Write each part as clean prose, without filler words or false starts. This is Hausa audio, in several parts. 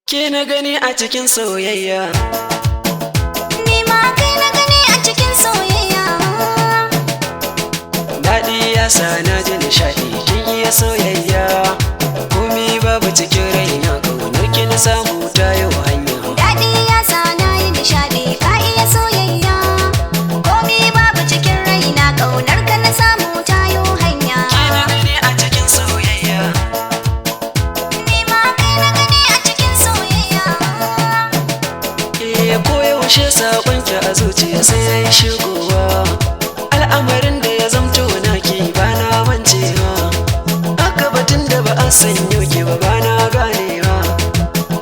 Ke na gani a cikin soyayya, ni ma kai na gani a cikin soyayya. daɗi ya sa na ji nishaɗi kin iya soyayya. Komi babu cikin raina ƙaunar ki na samu ta yau hanya. Daɗi ya sa na yi nishaɗi ka iya soyayya. Komi babu cikin raina ƙaunar ka na samu ta yo hanya. Ke na gani a cikin soyayya, Ni ma kai na gani a cikin soyayya. koyaushe saƙonki a zuciya sai ya yi shigowa. Al'amarin da ya zamto naki ba na mancewa. Haka batun da ba a sanyo ki ba na ganewa.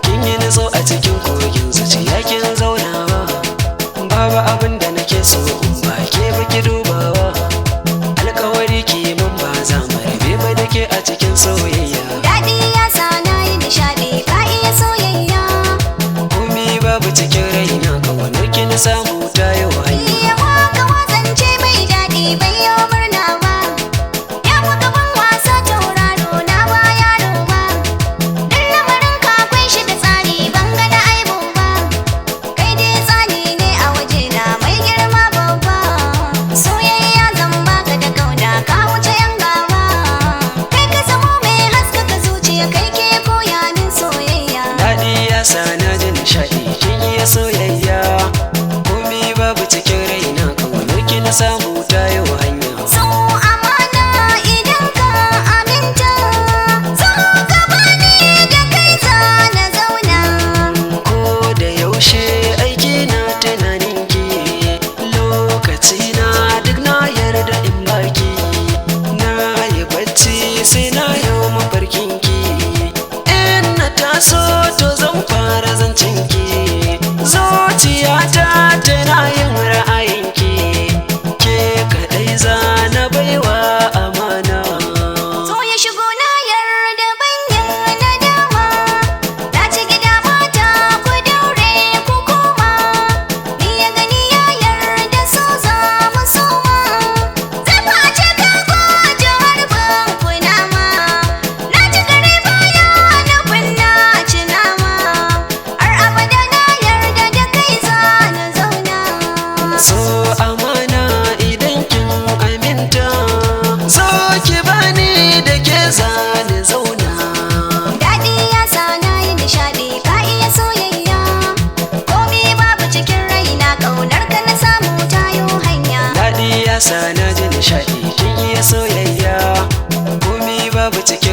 Kin yi nutso a cikin kogin zuciya kin zaunawa. Babu abin da nake so in ba ke ba ki dubawa. Alƙawari ki mun ba za mu rabe ba da ke a cikin soyayya. Daɗi ya sa na yi nishaɗi ka iya soyayya. Komi babu cikin raina ƙaunar ki na samu ta yau hanya. Iya waka wazance mai daɗi bai yi murna ba. Ya fi gaban wasa tauraro na ba yaro ba. Dan lamarin ka akwai shi da tsari ban ga na aibu ba. Kai dai tsani ne a waje na mai girma babba. Soyayya zan baka da kauna ka wuce yan gaba. Kai ka zamo mai haskaka zuciya kai ke koya min soyayya. Daɗi ya sa na ji nishaɗi kin iya soyayya. Komi babu cikin raina ƙaunar ki na samu ta yau hanya. So amana idan ka aminta. So ka bani da kai za na zauna. Ko da yaushe aiki na tunanin ki. Lokaci na duk na yarda in baki. Na yi bacci sai na yau mafarkin ki. In na taso to zan fara zancen ki. Zuciyata tana yin ra'ayin ki. Ke kaɗai za na baiwa amana. So ya shigo na yarda ban yarda dama. Na ci gida mata ku daure ku koma. Ni ya gani ya yarda so za mu soma. Zai face ka gwaje harbin kunama. Na ci gare baya na kunna ci nama. Har abada na yarda da kai za na zauna. So amana idan kin aminta. So ki bani da ke zani zauna. Daɗi ya sa na yi nishaɗi ka iya soyayya. Komi babu cikin raina ƙaunar ka na samu ta yo hanya. Daɗi ya sa na ji nishaɗi kin iya soyayya. Komi babu cikin